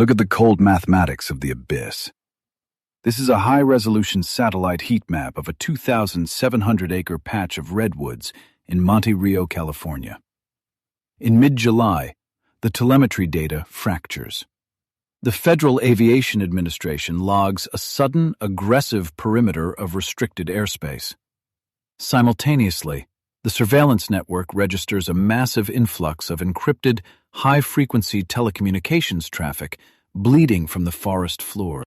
Look at the cold mathematics of the abyss. This is a high-resolution satellite heat map of a 2,700-acre patch of redwoods in Monte Rio, California. In mid-July, the telemetry data fractures. The Federal Aviation Administration logs a sudden, aggressive perimeter of restricted airspace. Simultaneously, the surveillance network registers a massive influx of encrypted, high-frequency telecommunications traffic bleeding from the forest floor.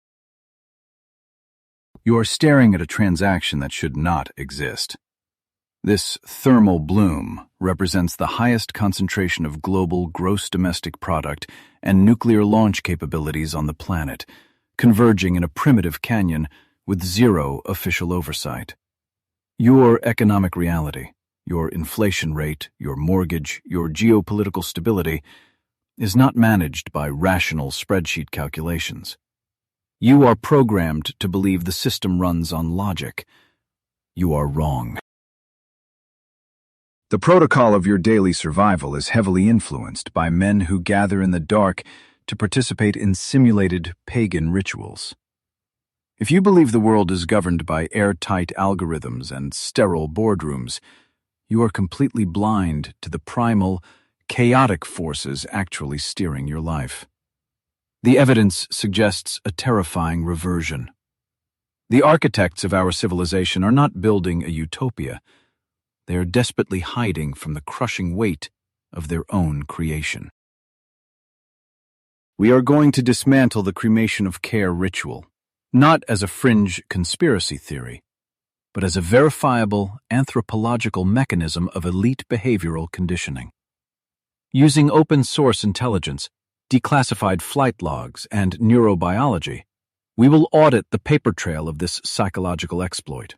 You are staring at a transaction that should not exist. This thermal bloom represents the highest concentration of global gross domestic product and nuclear launch capabilities on the planet, converging in a primitive canyon with zero official oversight. Your economic reality, your inflation rate, your mortgage, your geopolitical stability is not managed by rational spreadsheet calculations. You are programmed to believe the system runs on logic. You are wrong. The protocol of your daily survival is heavily influenced by men who gather in the dark to participate in simulated pagan rituals. If you believe the world is governed by airtight algorithms and sterile boardrooms, you are completely blind to the primal, chaotic forces actually steering your life. The evidence suggests a terrifying reversion. The architects of our civilization are not building a utopia. They are desperately hiding from the crushing weight of their own creation. We are going to dismantle the cremation of care ritual, not as a fringe conspiracy theory, but as a verifiable anthropological mechanism of elite behavioral conditioning. Using open-source intelligence, declassified flight logs, and neurobiology, we will audit the paper trail of this psychological exploit.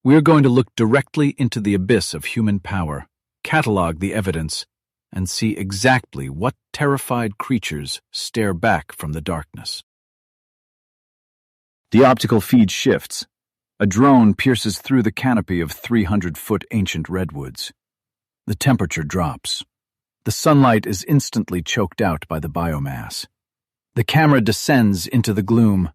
We are going to look directly into the abyss of human power, catalog the evidence, and see exactly what terrified creatures stare back from the darkness. The optical feed shifts. A drone pierces through the canopy of 300-foot ancient redwoods. The temperature drops. The sunlight is instantly choked out by the biomass. The camera descends into the gloom,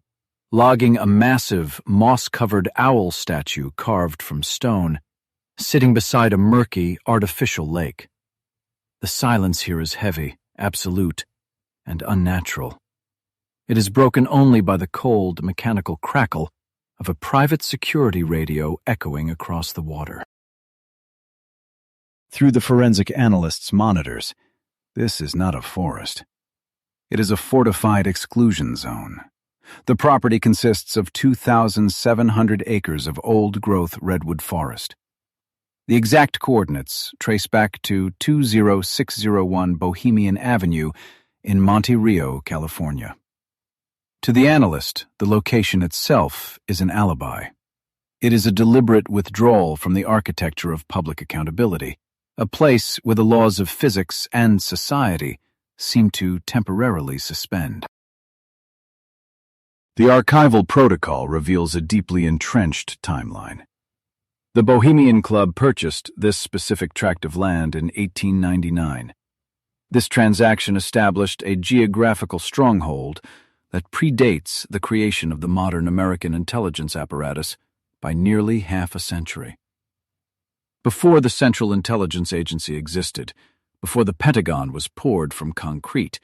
logging a massive, moss-covered owl statue carved from stone, sitting beside a murky, artificial lake. The silence here is heavy, absolute, and unnatural. It is broken only by the cold, mechanical crackle of a private security radio echoing across the water. Through the forensic analyst's monitors, this is not a forest. It is a fortified exclusion zone. The property consists of 2,700 acres of old-growth redwood forest. The exact coordinates trace back to 20601 Bohemian Avenue in Monte Rio, California. To the analyst, the location itself is an alibi. It is a deliberate withdrawal from the architecture of public accountability, a place where the laws of physics and society seem to temporarily suspend. The archival protocol reveals a deeply entrenched timeline. The Bohemian Club purchased this specific tract of land in 1899. This transaction established a geographical stronghold that predates the creation of the modern American intelligence apparatus by nearly half a century. Before the Central Intelligence Agency existed, before the Pentagon was poured from concrete,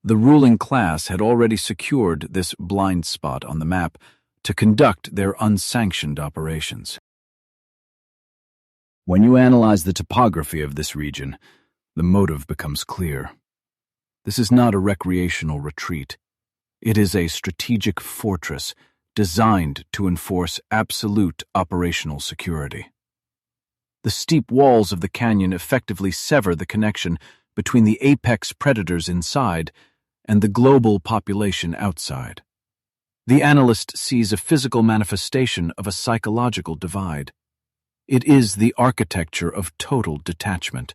the ruling class had already secured this blind spot on the map to conduct their unsanctioned operations. When you analyze the topography of this region, the motive becomes clear. This is not a recreational retreat. It is a strategic fortress designed to enforce absolute operational security. The steep walls of the canyon effectively sever the connection between the apex predators inside and the global population outside. The analyst sees a physical manifestation of a psychological divide. It is the architecture of total detachment,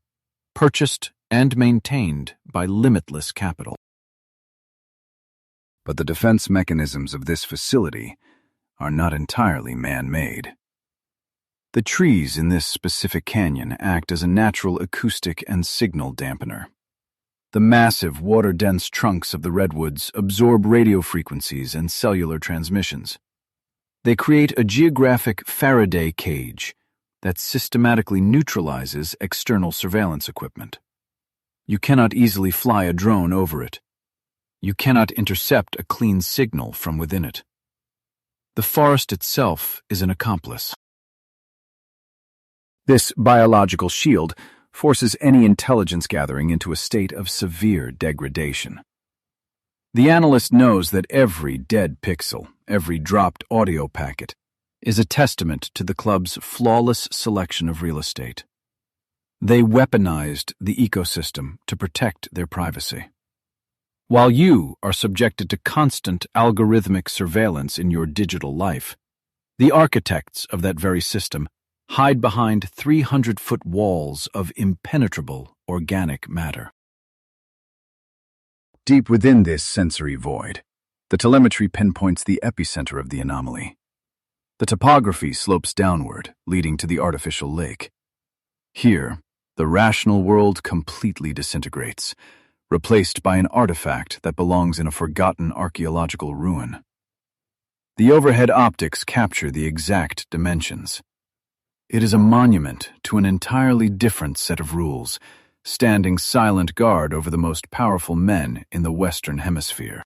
purchased and maintained by limitless capital. But the defense mechanisms of this facility are not entirely man-made. The trees in this specific canyon act as a natural acoustic and signal dampener. The massive, water-dense trunks of the redwoods absorb radio frequencies and cellular transmissions. They create a geographic Faraday cage that systematically neutralizes external surveillance equipment. You cannot easily fly a drone over it. You cannot intercept a clean signal from within it. The forest itself is an accomplice. This biological shield forces any intelligence gathering into a state of severe degradation. The analyst knows that every dead pixel, every dropped audio packet, is a testament to the club's flawless selection of real estate. They weaponized the ecosystem to protect their privacy. While you are subjected to constant algorithmic surveillance in your digital life, the architects of that very system hide behind 300-foot walls of impenetrable organic matter. Deep within this sensory void, the telemetry pinpoints the epicenter of the anomaly. The topography slopes downward, leading to the artificial lake. Here, the rational world completely disintegrates, replaced by an artifact that belongs in a forgotten archaeological ruin. The overhead optics capture the exact dimensions. It is a monument to an entirely different set of rules, standing silent guard over the most powerful men in the Western Hemisphere.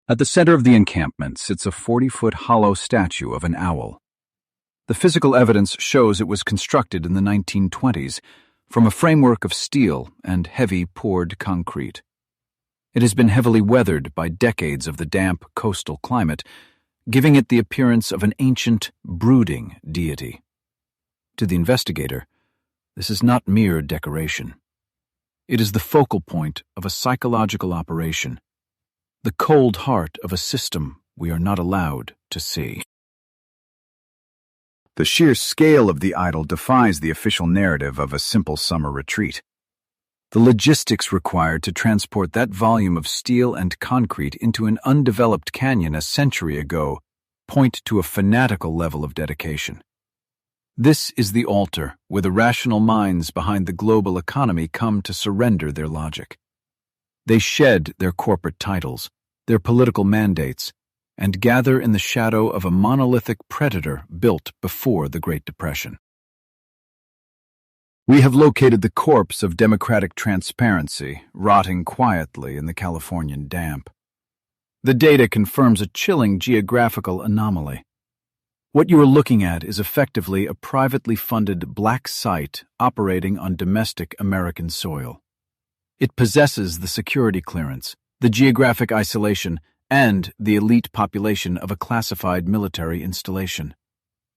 At the center of the encampment sits a 40-foot hollow statue of an owl. The physical evidence shows it was constructed in the 1920s from a framework of steel and heavy poured concrete. It has been heavily weathered by decades of the damp coastal climate, giving it the appearance of an ancient, brooding deity. To the investigator, this is not mere decoration. It is the focal point of a psychological operation, the cold heart of a system we are not allowed to see. The sheer scale of the idol defies the official narrative of a simple summer retreat. The logistics required to transport that volume of steel and concrete into an undeveloped canyon a century ago point to a fanatical level of dedication. This is the altar where the rational minds behind the global economy come to surrender their logic. They shed their corporate titles, their political mandates, and gather in the shadow of a monolithic predator built before the Great Depression. We have located the corpse of democratic transparency rotting quietly in the Californian damp. The data confirms a chilling geographical anomaly. What you are looking at is effectively a privately funded black site operating on domestic American soil. It possesses the security clearance, the geographic isolation, and the elite population of a classified military installation.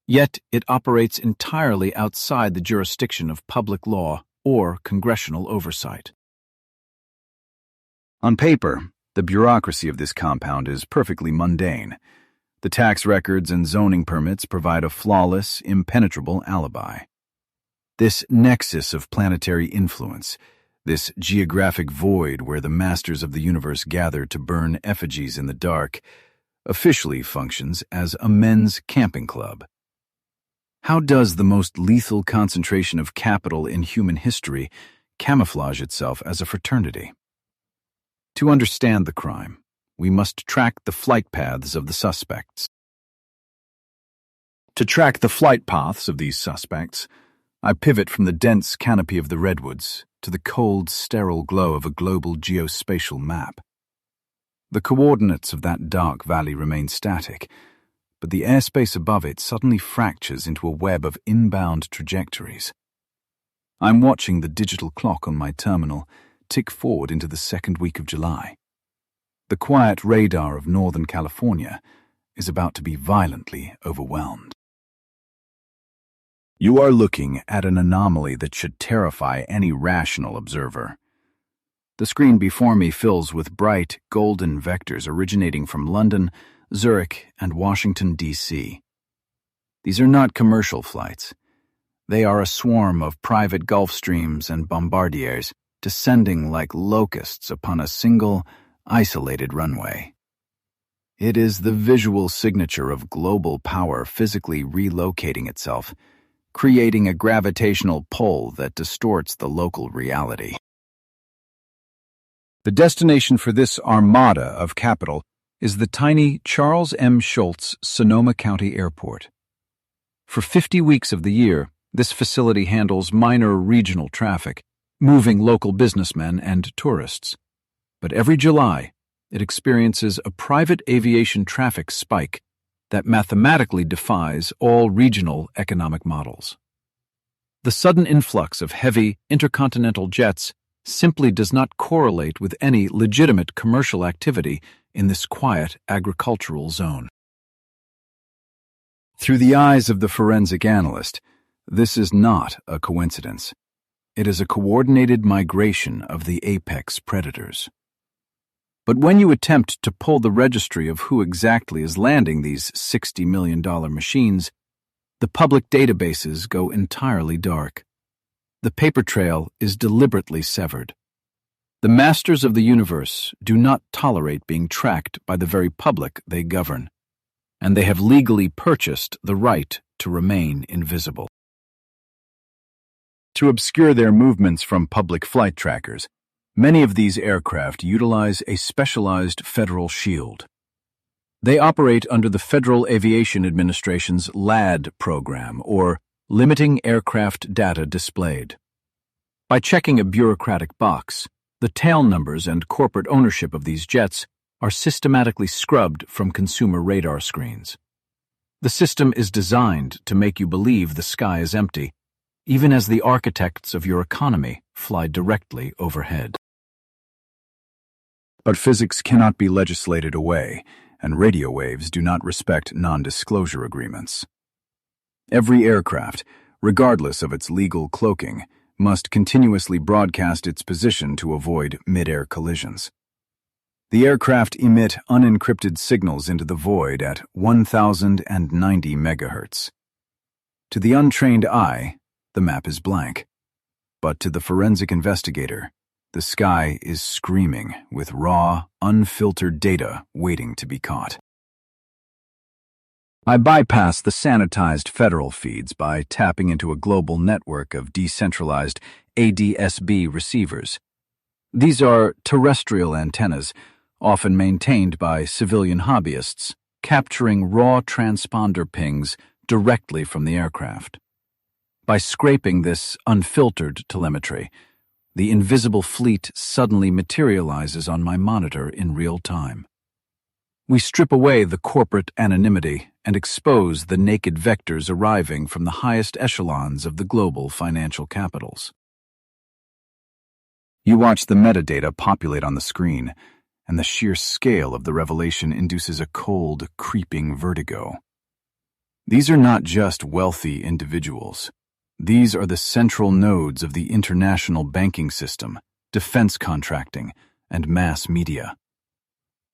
Yet it operates entirely outside the jurisdiction of public law or congressional oversight. On paper, the bureaucracy of this compound is perfectly mundane. The tax records and zoning permits provide a flawless, impenetrable alibi. This nexus of planetary influence, this geographic void where the masters of the universe gather to burn effigies in the dark, officially functions as a men's camping club. How does the most lethal concentration of capital in human history camouflage itself as a fraternity? To understand the crime, we must track the flight paths of the suspects. To track the flight paths of these suspects, I pivot from the dense canopy of the redwoods to the cold, sterile glow of a global geospatial map. The coordinates of that dark valley remain static, but the airspace above it suddenly fractures into a web of inbound trajectories. I'm watching the digital clock on my terminal tick forward into the second week of July. The quiet radar of Northern California is about to be violently overwhelmed. You are looking at an anomaly that should terrify any rational observer. The screen before me fills with bright, golden vectors originating from London, Zurich, and Washington, D.C. These are not commercial flights. They are a swarm of private Gulfstreams and Bombardiers descending like locusts upon a single, isolated runway. It is the visual signature of global power physically relocating itself, creating a gravitational pull that distorts the local reality. The destination for this armada of capital is the tiny Charles M. Schultz Sonoma County Airport. For 50 weeks of the year, this facility handles minor regional traffic, moving local businessmen and tourists. But every July, it experiences a private aviation traffic spike that mathematically defies all regional economic models. The sudden influx of heavy, intercontinental jets simply does not correlate with any legitimate commercial activity in this quiet agricultural zone. Through the eyes of the forensic analyst, this is not a coincidence. It is a coordinated migration of the apex predators. But when you attempt to pull the registry of who exactly is landing these $60 million machines, the public databases go entirely dark. The paper trail is deliberately severed. The masters of the universe do not tolerate being tracked by the very public they govern, and they have legally purchased the right to remain invisible. To obscure their movements from public flight trackers, many of these aircraft utilize a specialized federal shield. They operate under the Federal Aviation Administration's LAD program, or Limiting Aircraft Data Displayed. By checking a bureaucratic box, the tail numbers and corporate ownership of these jets are systematically scrubbed from consumer radar screens. The system is designed to make you believe the sky is empty, even as the architects of your economy fly directly overhead. But physics cannot be legislated away, and radio waves do not respect non-disclosure agreements. Every aircraft, regardless of its legal cloaking, must continuously broadcast its position to avoid mid-air collisions. The aircraft emit unencrypted signals into the void at 1,090 megahertz. To the untrained eye, the map is blank. But to the forensic investigator, the sky is screaming with raw, unfiltered data waiting to be caught. I bypass the sanitized federal feeds by tapping into a global network of decentralized ADSB receivers. These are terrestrial antennas, often maintained by civilian hobbyists, capturing raw transponder pings directly from the aircraft. By scraping this unfiltered telemetry, the invisible fleet suddenly materializes on my monitor in real time. We strip away the corporate anonymity and expose the naked vectors arriving from the highest echelons of the global financial capitals. You watch the metadata populate on the screen, and the sheer scale of the revelation induces a cold, creeping vertigo. These are not just wealthy individuals. These are the central nodes of the international banking system, defense contracting, and mass media.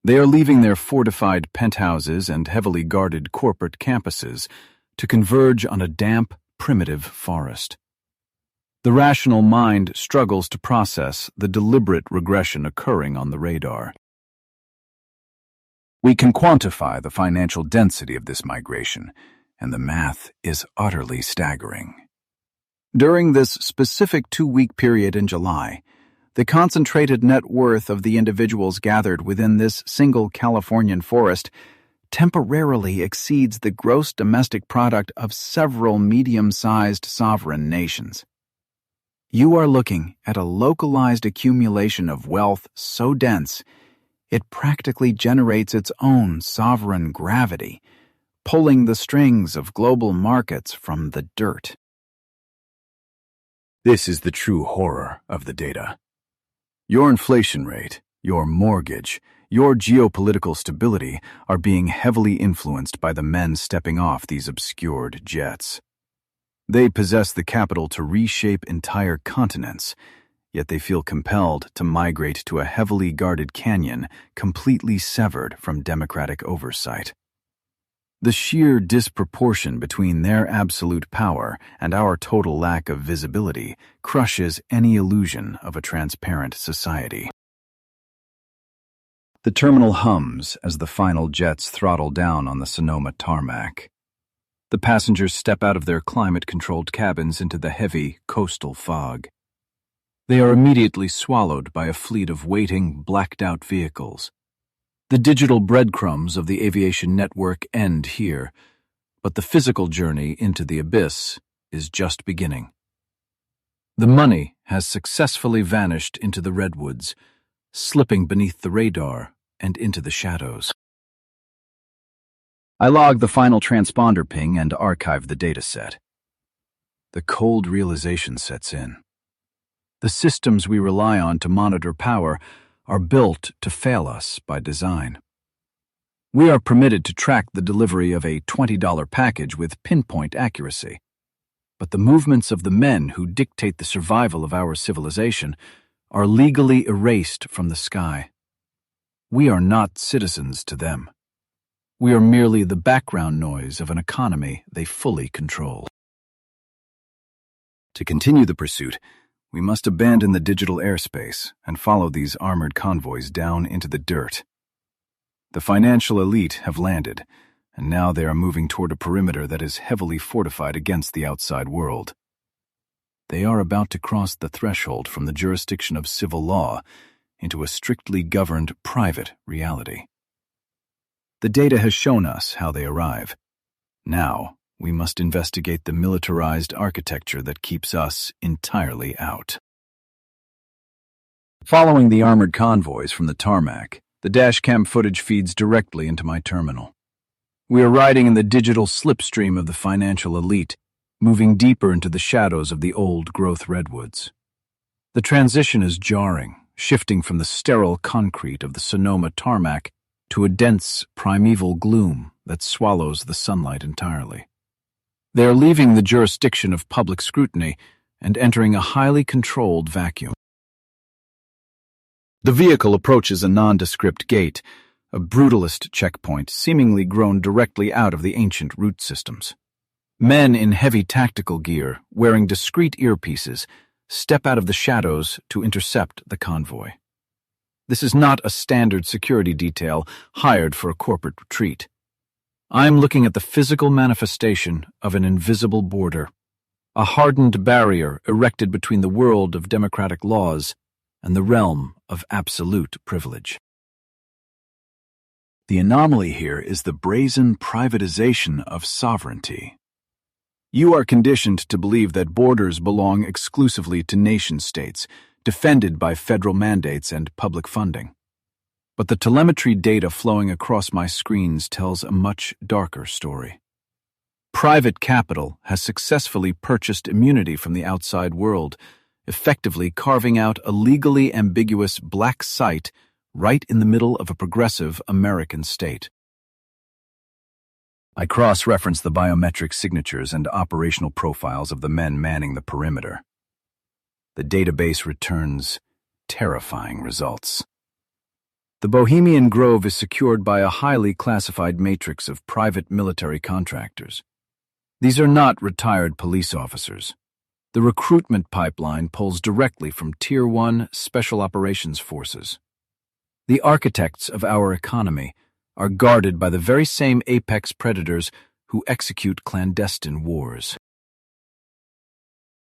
They are leaving their fortified penthouses and heavily guarded corporate campuses to converge on a damp, primitive forest. The rational mind struggles to process the deliberate regression occurring on the radar. We can quantify the financial density of this migration, and the math is utterly staggering. During this specific 2-week period in July, the concentrated net worth of the individuals gathered within this single Californian forest temporarily exceeds the gross domestic product of several medium-sized sovereign nations. You are looking at a localized accumulation of wealth so dense, it practically generates its own sovereign gravity, pulling the strings of global markets from the dirt. This is the true horror of the data. Your inflation rate, your mortgage, your geopolitical stability are being heavily influenced by the men stepping off these obscured jets. They possess the capital to reshape entire continents, yet they feel compelled to migrate to a heavily guarded canyon completely severed from democratic oversight. The sheer disproportion between their absolute power and our total lack of visibility crushes any illusion of a transparent society. The terminal hums as the final jets throttle down on the Sonoma tarmac. The passengers step out of their climate-controlled cabins into the heavy coastal fog. They are immediately swallowed by a fleet of waiting, blacked-out vehicles. The digital breadcrumbs of the aviation network end here, but the physical journey into the abyss is just beginning. The money has successfully vanished into the redwoods, slipping beneath the radar and into the shadows. I log the final transponder ping and archive the dataset. The cold realization sets in. The systems we rely on to monitor power are built to fail us by design. We are permitted to track the delivery of a $20 package with pinpoint accuracy, but the movements of the men who dictate the survival of our civilization are legally erased from the sky. We are not citizens to them. We are merely the background noise of an economy they fully control. To continue the pursuit, we must abandon the digital airspace and follow these armored convoys down into the dirt. The financial elite have landed, and now they are moving toward a perimeter that is heavily fortified against the outside world. They are about to cross the threshold from the jurisdiction of civil law into a strictly governed private reality. The data has shown us how they arrive. Now, we must investigate the militarized architecture that keeps us entirely out. Following the armored convoys from the tarmac, the dashcam footage feeds directly into my terminal. We are riding in the digital slipstream of the financial elite, moving deeper into the shadows of the old-growth redwoods. The transition is jarring, shifting from the sterile concrete of the Sonoma tarmac to a dense, primeval gloom that swallows the sunlight entirely. They are leaving the jurisdiction of public scrutiny and entering a highly controlled vacuum. The vehicle approaches a nondescript gate, a brutalist checkpoint seemingly grown directly out of the ancient root systems. Men in heavy tactical gear, wearing discreet earpieces, step out of the shadows to intercept the convoy. This is not a standard security detail hired for a corporate retreat. I'm looking at the physical manifestation of an invisible border, a hardened barrier erected between the world of democratic laws and the realm of absolute privilege. The anomaly here is the brazen privatization of sovereignty. You are conditioned to believe that borders belong exclusively to nation-states, defended by federal mandates and public funding. But the telemetry data flowing across my screens tells a much darker story. Private capital has successfully purchased immunity from the outside world, effectively carving out a legally ambiguous black site right in the middle of a progressive American state. I cross-reference the biometric signatures and operational profiles of the men manning the perimeter. The database returns terrifying results. The Bohemian Grove is secured by a highly classified matrix of private military contractors. These are not retired police officers. The recruitment pipeline pulls directly from Tier 1 Special Operations Forces. The architects of our economy are guarded by the very same apex predators who execute clandestine wars.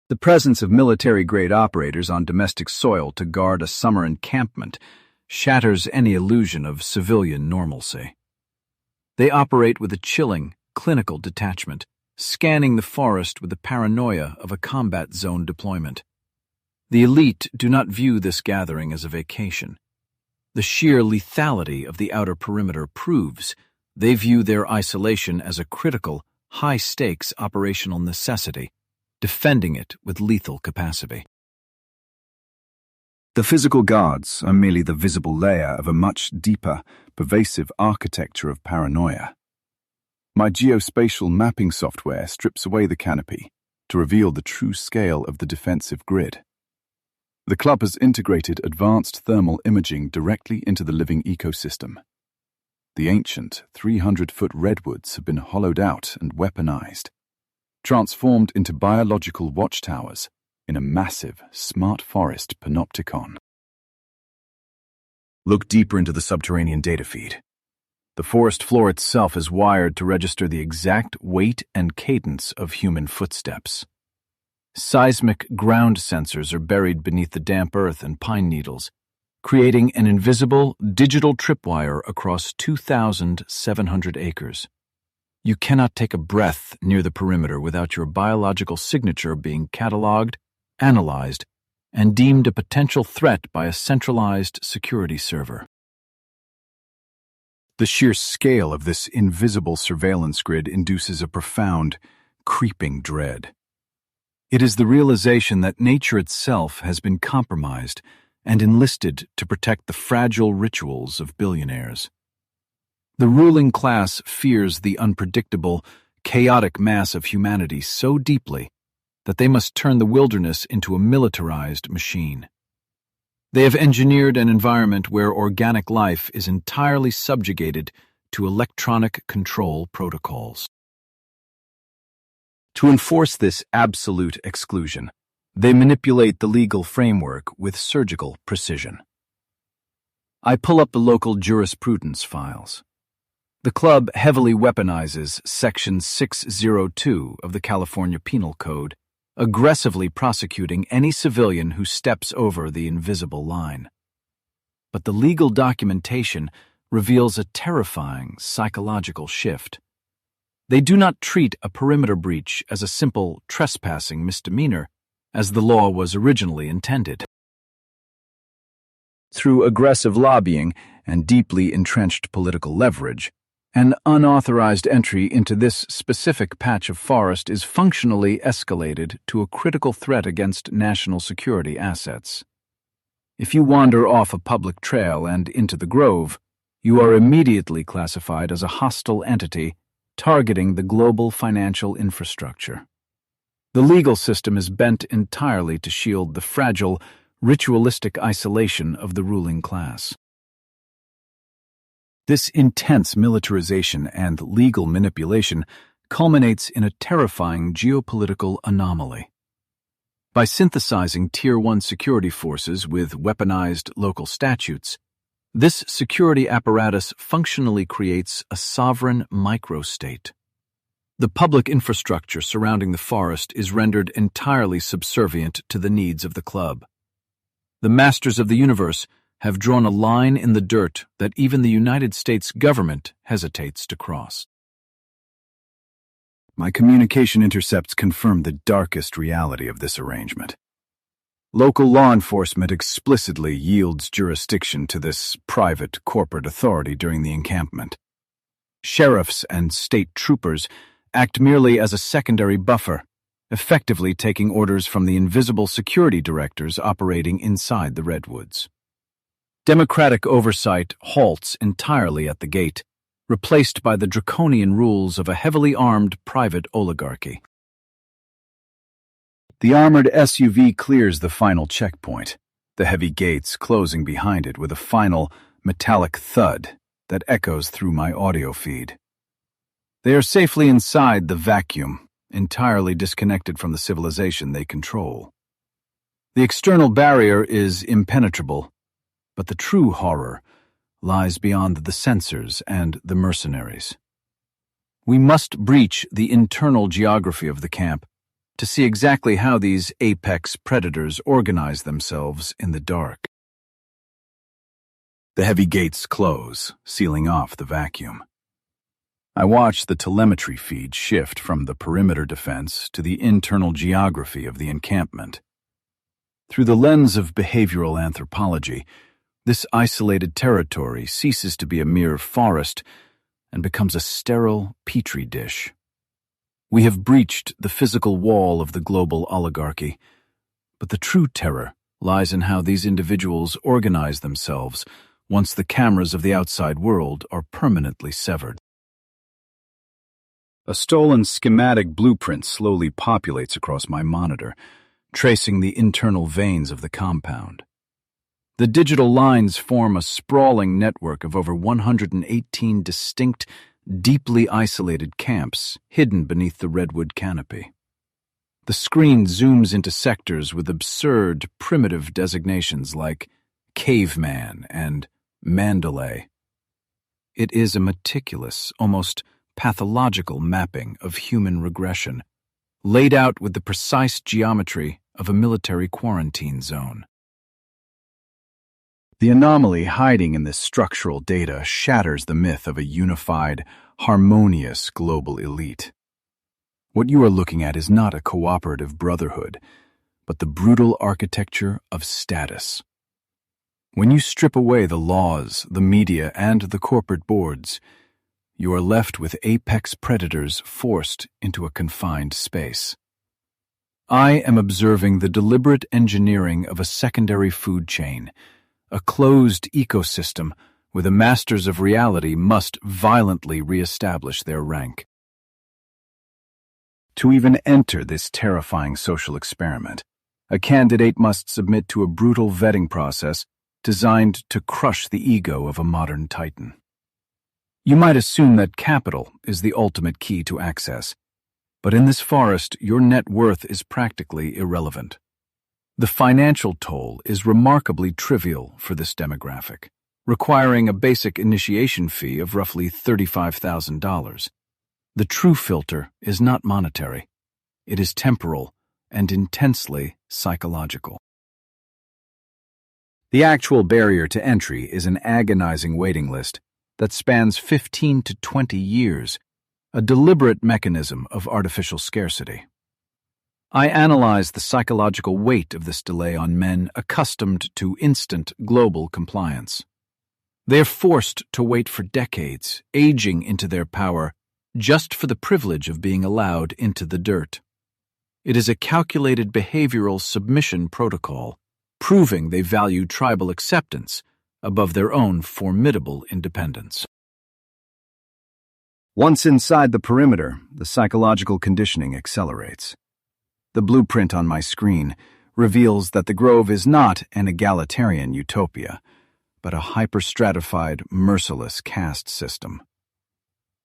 The presence of military-grade operators on domestic soil to guard a summer encampment shatters any illusion of civilian normalcy. They operate with a chilling, clinical detachment, scanning the forest with the paranoia of a combat zone deployment. The elite do not view this gathering as a vacation. The sheer lethality of the outer perimeter proves they view their isolation as a critical, high-stakes operational necessity, defending it with lethal capacity. The physical guards are merely the visible layer of a much deeper, pervasive architecture of paranoia. My geospatial mapping software strips away the canopy to reveal the true scale of the defensive grid. The club has integrated advanced thermal imaging directly into the living ecosystem. The ancient 300-foot redwoods have been hollowed out and weaponized, transformed into biological watchtowers in a massive, smart forest panopticon. Look deeper into the subterranean data feed. The forest floor itself is wired to register the exact weight and cadence of human footsteps. Seismic ground sensors are buried beneath the damp earth and pine needles, creating an invisible digital tripwire across 2,700 acres. You cannot take a breath near the perimeter without your biological signature being cataloged, analyzed, and deemed a potential threat by a centralized security server. The sheer scale of this invisible surveillance grid induces a profound, creeping dread. It is the realization that nature itself has been compromised and enlisted to protect the fragile rituals of billionaires. The ruling class fears the unpredictable, chaotic mass of humanity so deeply that they must turn the wilderness into a militarized machine. They have engineered an environment where organic life is entirely subjugated to electronic control protocols. To enforce this absolute exclusion, they manipulate the legal framework with surgical precision. I pull up the local jurisprudence files. The club heavily weaponizes Section 602 of the California Penal Code, aggressively prosecuting any civilian who steps over the invisible line. But the legal documentation reveals a terrifying psychological shift. They do not treat a perimeter breach as a simple trespassing misdemeanor, as the law was originally intended. Through aggressive lobbying and deeply entrenched political leverage, an unauthorized entry into this specific patch of forest is functionally escalated to a critical threat against national security assets. If you wander off a public trail and into the grove, you are immediately classified as a hostile entity targeting the global financial infrastructure. The legal system is bent entirely to shield the fragile, ritualistic isolation of the ruling class. This intense militarization and legal manipulation culminates in a terrifying geopolitical anomaly. By synthesizing Tier 1 security forces with weaponized local statutes, this security apparatus functionally creates a sovereign microstate. The public infrastructure surrounding the forest is rendered entirely subservient to the needs of the club. The masters of the universe have drawn a line in the dirt that even the United States government hesitates to cross. My communication intercepts confirm the darkest reality of this arrangement. Local law enforcement explicitly yields jurisdiction to this private corporate authority during the encampment. Sheriffs and state troopers act merely as a secondary buffer, effectively taking orders from the invisible security directors operating inside the Redwoods. Democratic oversight halts entirely at the gate, replaced by the draconian rules of a heavily armed private oligarchy. The armored SUV clears the final checkpoint, the heavy gates closing behind it with a final, metallic thud that echoes through my audio feed. They are safely inside the vacuum, entirely disconnected from the civilization they control. The external barrier is impenetrable, but the true horror lies beyond the sensors and the mercenaries. We must breach the internal geography of the camp to see exactly how these apex predators organize themselves in the dark. The heavy gates close, sealing off the vacuum. I watch the telemetry feed shift from the perimeter defense to the internal geography of the encampment. Through the lens of behavioral anthropology, this isolated territory ceases to be a mere forest and becomes a sterile petri dish. We have breached the physical wall of the global oligarchy, but the true terror lies in how these individuals organize themselves once the cameras of the outside world are permanently severed. A stolen schematic blueprint slowly populates across my monitor, tracing the internal veins of the compound. The digital lines form a sprawling network of over 118 distinct, deeply isolated camps hidden beneath the redwood canopy. The screen zooms into sectors with absurd, primitive designations like caveman and Mandalay. It is a meticulous, almost pathological mapping of human regression, laid out with the precise geometry of a military quarantine zone. The anomaly hiding in this structural data shatters the myth of a unified, harmonious global elite. What you are looking at is not a cooperative brotherhood, but the brutal architecture of status. When you strip away the laws, the media, and the corporate boards, you are left with apex predators forced into a confined space. I am observing the deliberate engineering of a secondary food chain, a closed ecosystem where the masters of reality must violently reestablish their rank. To even enter this terrifying social experiment, a candidate must submit to a brutal vetting process designed to crush the ego of a modern titan. You might assume that capital is the ultimate key to access, but in this forest, your net worth is practically irrelevant. The financial toll is remarkably trivial for this demographic, requiring a basic initiation fee of roughly $35,000. The true filter is not monetary. It is temporal and intensely psychological. The actual barrier to entry is an agonizing waiting list that spans 15 to 20 years, a deliberate mechanism of artificial scarcity. I analyze the psychological weight of this delay on men accustomed to instant global compliance. They are forced to wait for decades, aging into their power, just for the privilege of being allowed into the dirt. It is a calculated behavioral submission protocol, proving they value tribal acceptance above their own formidable independence. Once inside the perimeter, the psychological conditioning accelerates. The blueprint on my screen reveals that the Grove is not an egalitarian utopia, but a hyper-stratified, merciless caste system.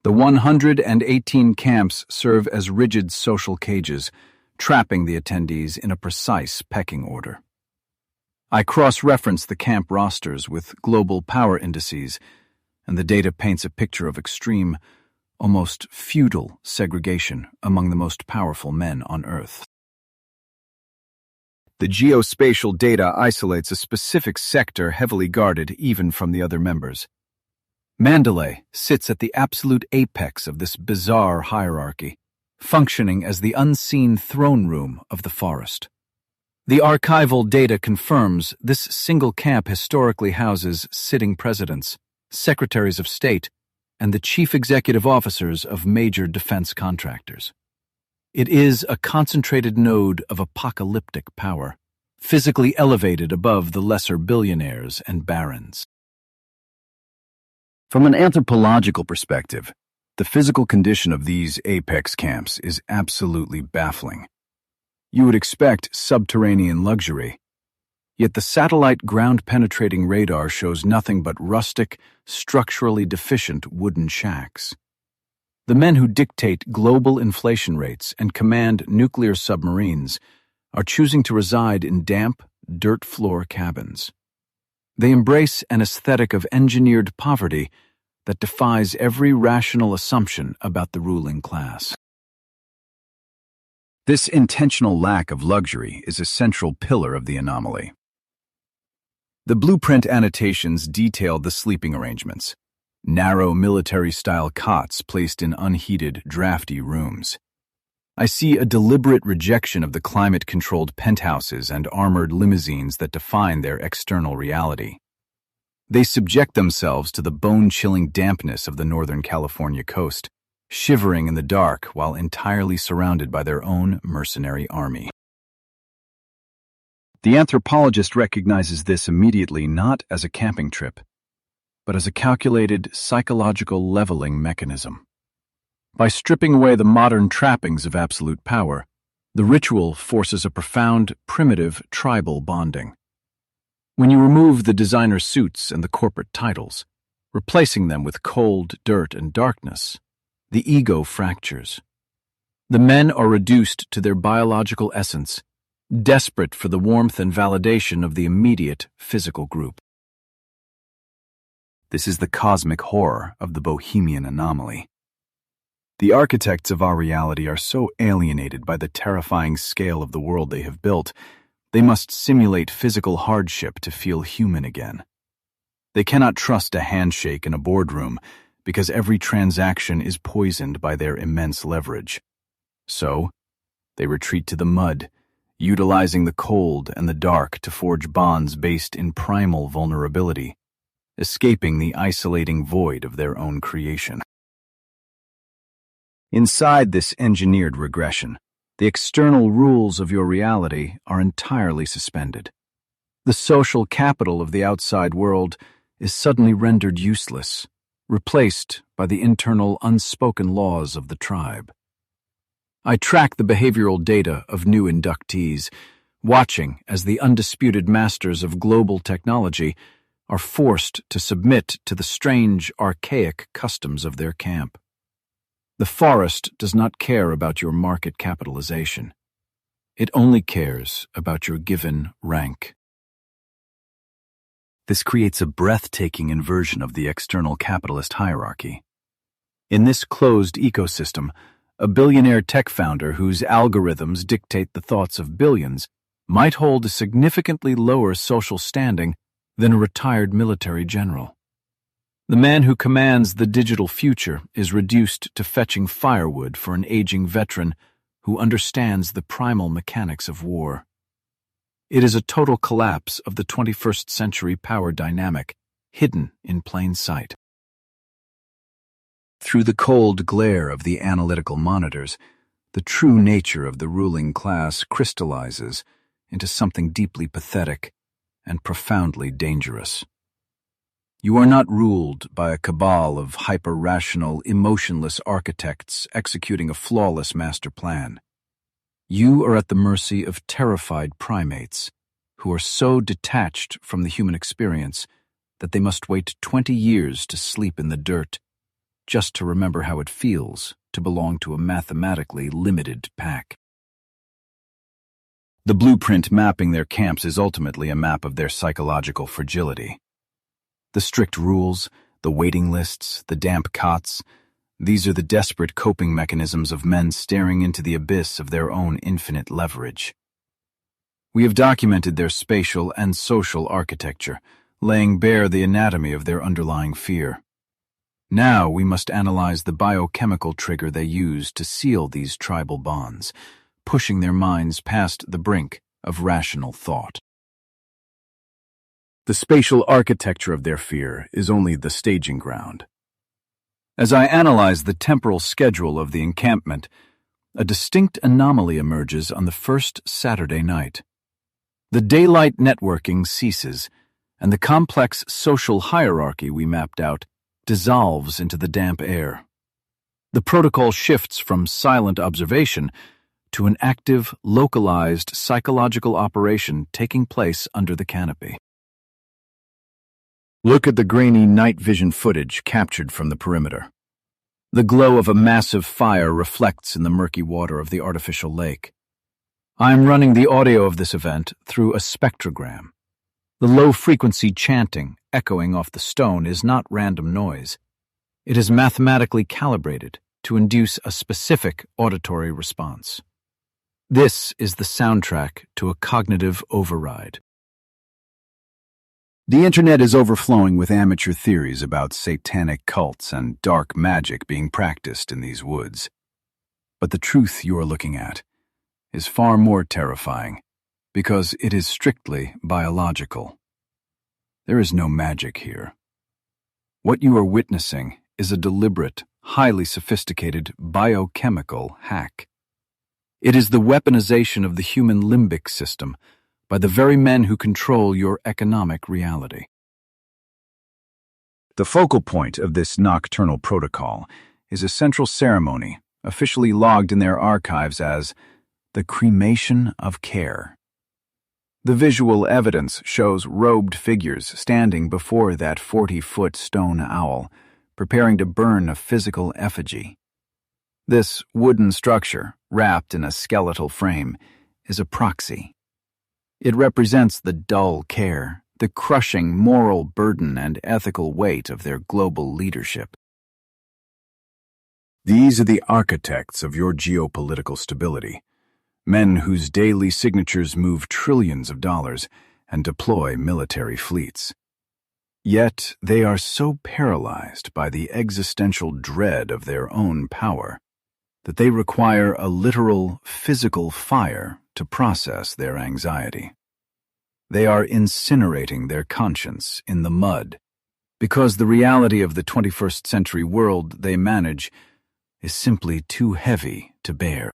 The 118 camps serve as rigid social cages, trapping the attendees in a precise pecking order. I cross-reference the camp rosters with global power indices, and the data paints a picture of extreme, almost feudal segregation among the most powerful men on Earth. The geospatial data isolates a specific sector heavily guarded even from the other members. Mandalay sits at the absolute apex of this bizarre hierarchy, functioning as the unseen throne room of the forest. The archival data confirms this single camp historically houses sitting presidents, secretaries of state, and the chief executive officers of major defense contractors. It is a concentrated node of apocalyptic power, physically elevated above the lesser billionaires and barons. From an anthropological perspective, the physical condition of these apex camps is absolutely baffling. You would expect subterranean luxury, yet the satellite ground-penetrating radar shows nothing but rustic, structurally deficient wooden shacks. The men who dictate global inflation rates and command nuclear submarines are choosing to reside in damp, dirt-floor cabins. They embrace an aesthetic of engineered poverty that defies every rational assumption about the ruling class. This intentional lack of luxury is a central pillar of the anomaly. The blueprint annotations detail the sleeping arrangements: narrow military-style cots placed in unheated, drafty rooms. I see a deliberate rejection of the climate-controlled penthouses and armored limousines that define their external reality. They subject themselves to the bone-chilling dampness of the Northern California coast, shivering in the dark while entirely surrounded by their own mercenary army. The anthropologist recognizes this immediately not as a camping trip, but as a calculated psychological leveling mechanism. By stripping away the modern trappings of absolute power, the ritual forces a profound, primitive, tribal bonding. When you remove the designer suits and the corporate titles, replacing them with cold dirt and darkness, the ego fractures. The men are reduced to their biological essence, desperate for the warmth and validation of the immediate physical group. This is the cosmic horror of the Bohemian anomaly. The architects of our reality are so alienated by the terrifying scale of the world they have built, they must simulate physical hardship to feel human again. They cannot trust a handshake in a boardroom because every transaction is poisoned by their immense leverage. So, they retreat to the mud, utilizing the cold and the dark to forge bonds based in primal vulnerability, escaping the isolating void of their own creation. Inside this engineered regression, the external rules of your reality are entirely suspended. The social capital of the outside world is suddenly rendered useless, replaced by the internal unspoken laws of the tribe. I track the behavioral data of new inductees, watching as the undisputed masters of global technology are forced to submit to the strange, archaic customs of their camp. The forest does not care about your market capitalization. It only cares about your given rank. This creates a breathtaking inversion of the external capitalist hierarchy. In this closed ecosystem, a billionaire tech founder whose algorithms dictate the thoughts of billions might hold a significantly lower social standing than a retired military general. The man who commands the digital future is reduced to fetching firewood for an aging veteran who understands the primal mechanics of war. It is a total collapse of the 21st century power dynamic, hidden in plain sight. Through the cold glare of the analytical monitors, the true nature of the ruling class crystallizes into something deeply pathetic and profoundly dangerous. You are not ruled by a cabal of hyper-rational, emotionless architects executing a flawless master plan. You are at the mercy of terrified primates who are so detached from the human experience that they must wait 20 years to sleep in the dirt just to remember how it feels to belong to a mathematically limited pack. The blueprint mapping their camps is ultimately a map of their psychological fragility. The strict rules, the waiting lists, the damp cots, these are the desperate coping mechanisms of men staring into the abyss of their own infinite leverage. We have documented their spatial and social architecture, laying bare the anatomy of their underlying fear. Now we must analyze the biochemical trigger they use to seal these tribal bonds, pushing their minds past the brink of rational thought. The spatial architecture of their fear is only the staging ground. As I analyze the temporal schedule of the encampment, a distinct anomaly emerges on the first Saturday night. The daylight networking ceases, and the complex social hierarchy we mapped out dissolves into the damp air. The protocol shifts from silent observation to an active, localized psychological operation taking place under the canopy. Look at the grainy night vision footage captured from the perimeter. The glow of a massive fire reflects in the murky water of the artificial lake. I am running the audio of this event through a spectrogram. The low-frequency chanting echoing off the stone is not random noise. It is mathematically calibrated to induce a specific auditory response. This is the soundtrack to a cognitive override. The internet is overflowing with amateur theories about satanic cults and dark magic being practiced in these woods. But the truth you are looking at is far more terrifying because it is strictly biological. There is no magic here. What you are witnessing is a deliberate, highly sophisticated biochemical hack. It is the weaponization of the human limbic system by the very men who control your economic reality. The focal point of this nocturnal protocol is a central ceremony officially logged in their archives as the cremation of care. The visual evidence shows robed figures standing before that 40-foot stone owl, preparing to burn a physical effigy. This wooden structure, wrapped in a skeletal frame, is a proxy. It represents the dull care, the crushing moral burden and ethical weight of their global leadership. These are the architects of your geopolitical stability, men whose daily signatures move trillions of dollars and deploy military fleets. Yet they are so paralyzed by the existential dread of their own power that they require a literal physical fire to process their anxiety. They are incinerating their conscience in the mud because the reality of the 21st century world they manage is simply too heavy to bear.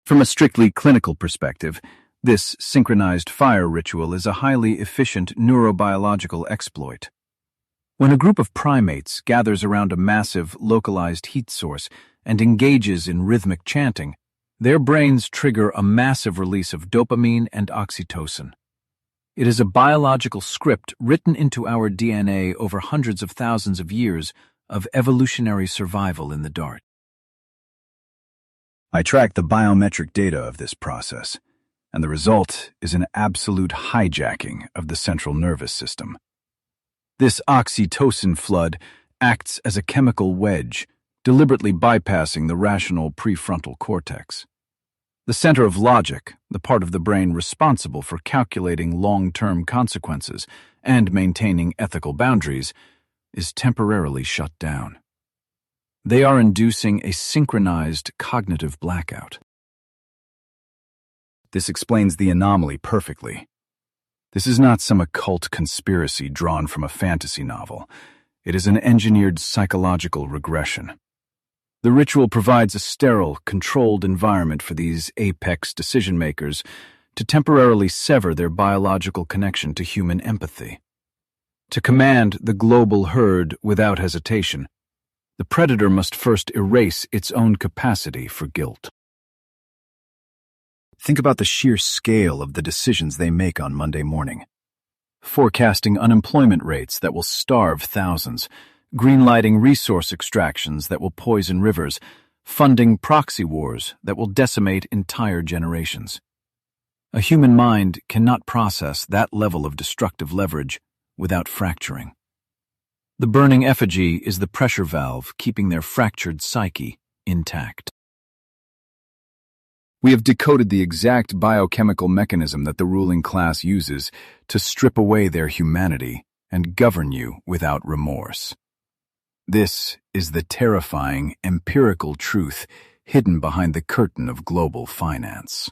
From a strictly clinical perspective, this synchronized fire ritual is a highly efficient neurobiological exploit. When a group of primates gathers around a massive, localized heat source and engages in rhythmic chanting, their brains trigger a massive release of dopamine and oxytocin. It is a biological script written into our DNA over hundreds of thousands of years of evolutionary survival in the dark. I track the biometric data of this process, and the result is an absolute hijacking of the central nervous system. This oxytocin flood acts as a chemical wedge, deliberately bypassing the rational prefrontal cortex. The center of logic, the part of the brain responsible for calculating long-term consequences and maintaining ethical boundaries, is temporarily shut down. They are inducing a synchronized cognitive blackout. This explains the anomaly perfectly. This is not some occult conspiracy drawn from a fantasy novel. It is an engineered psychological regression. The ritual provides a sterile, controlled environment for these apex decision-makers to temporarily sever their biological connection to human empathy. To command the global herd without hesitation, the predator must first erase its own capacity for guilt. Think about the sheer scale of the decisions they make on Monday morning. Forecasting unemployment rates that will starve thousands, greenlighting resource extractions that will poison rivers, funding proxy wars that will decimate entire generations. A human mind cannot process that level of destructive leverage without fracturing. The burning effigy is the pressure valve keeping their fractured psyche intact. We have decoded the exact biochemical mechanism that the ruling class uses to strip away their humanity and govern you without remorse. This is the terrifying empirical truth hidden behind the curtain of global finance.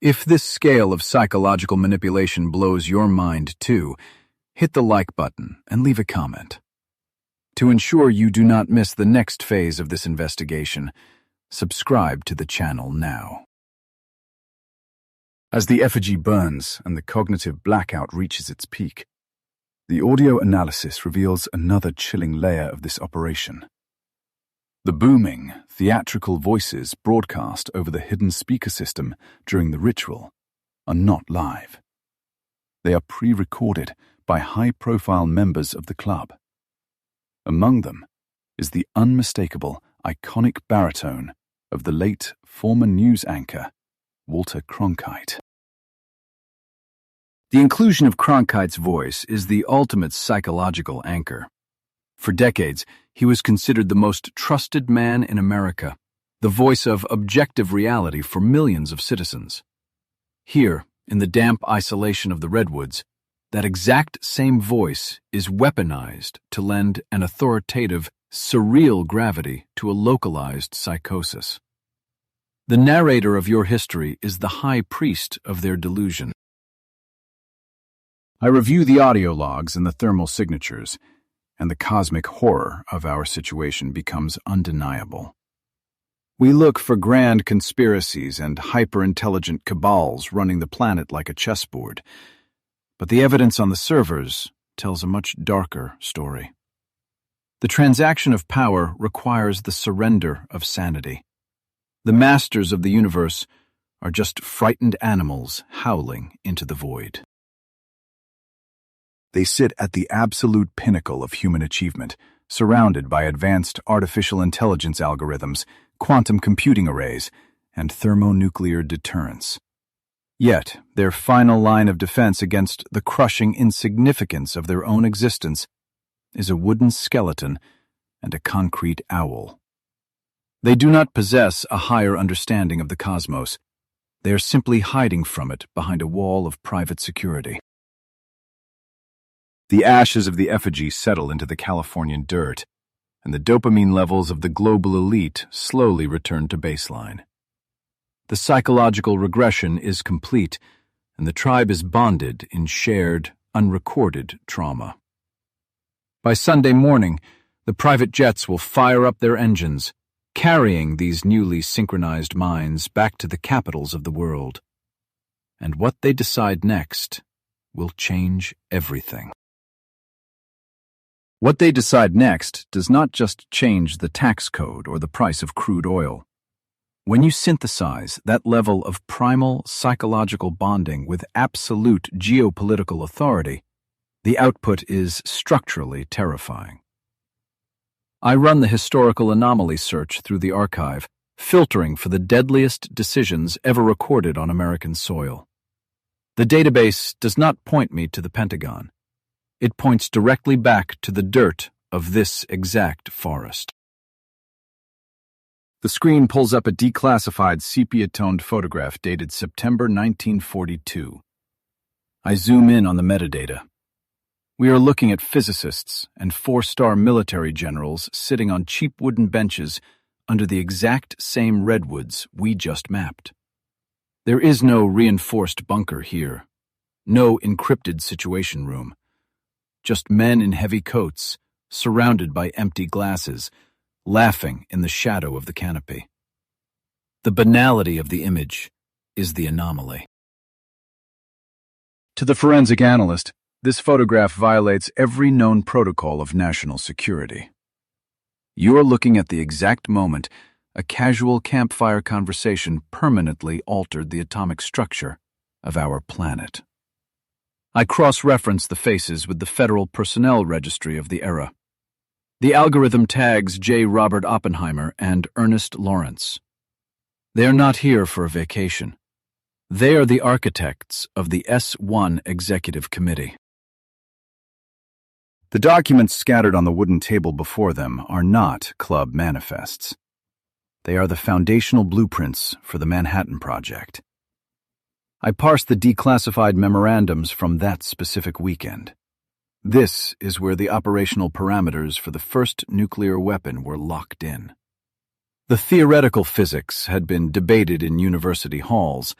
If this scale of psychological manipulation blows your mind too, hit the like button and leave a comment. To ensure you do not miss the next phase of this investigation, subscribe to the channel now. As the effigy burns and the cognitive blackout reaches its peak, the audio analysis reveals another chilling layer of this operation. The booming, theatrical voices broadcast over the hidden speaker system during the ritual are not live. They are pre-recorded by high-profile members of the club. Among them is the unmistakable, iconic baritone of the late former news anchor, Walter Cronkite. The inclusion of Cronkite's voice is the ultimate psychological anchor. For decades, he was considered the most trusted man in America, the voice of objective reality for millions of citizens. Here, in the damp isolation of the Redwoods, that exact same voice is weaponized to lend an authoritative, surreal gravity to a localized psychosis. The narrator of your history is the high priest of their delusion. I review the audio logs and the thermal signatures, and the cosmic horror of our situation becomes undeniable. We look for grand conspiracies and hyper-intelligent cabals running the planet like a chessboard, but the evidence on the servers tells a much darker story. The transaction of power requires the surrender of sanity. The masters of the universe are just frightened animals howling into the void. They sit at the absolute pinnacle of human achievement, surrounded by advanced artificial intelligence algorithms, quantum computing arrays, and thermonuclear deterrence. Yet, their final line of defense against the crushing insignificance of their own existence is a wooden skeleton and a concrete owl. They do not possess a higher understanding of the cosmos. They are simply hiding from it behind a wall of private security. The ashes of the effigy settle into the Californian dirt, and the dopamine levels of the global elite slowly return to baseline. The psychological regression is complete, and the tribe is bonded in shared, unrecorded trauma. By Sunday morning, the private jets will fire up their engines, carrying these newly synchronized minds back to the capitals of the world. And what they decide next will change everything. What they decide next does not just change the tax code or the price of crude oil. When you synthesize that level of primal psychological bonding with absolute geopolitical authority, the output is structurally terrifying. I run the historical anomaly search through the archive, filtering for the deadliest decisions ever recorded on American soil. The database does not point me to the Pentagon. It points directly back to the dirt of this exact forest. The screen pulls up a declassified sepia-toned photograph dated September 1942. I zoom in on the metadata. We are looking at physicists and four-star military generals sitting on cheap wooden benches under the exact same redwoods we just mapped. There is no reinforced bunker here, no encrypted situation room. Just men in heavy coats, surrounded by empty glasses, laughing in the shadow of the canopy. The banality of the image is the anomaly. To the forensic analyst, this photograph violates every known protocol of national security. You're looking at the exact moment a casual campfire conversation permanently altered the atomic structure of our planet. I cross-reference the faces with the Federal Personnel Registry of the era. The algorithm tags J. Robert Oppenheimer and Ernest Lawrence. They are not here for a vacation. They are the architects of the S1 Executive Committee. The documents scattered on the wooden table before them are not club manifests. They are the foundational blueprints for the Manhattan Project. I parsed the declassified memorandums from that specific weekend. This is where the operational parameters for the first nuclear weapon were locked in. The theoretical physics had been debated in university halls,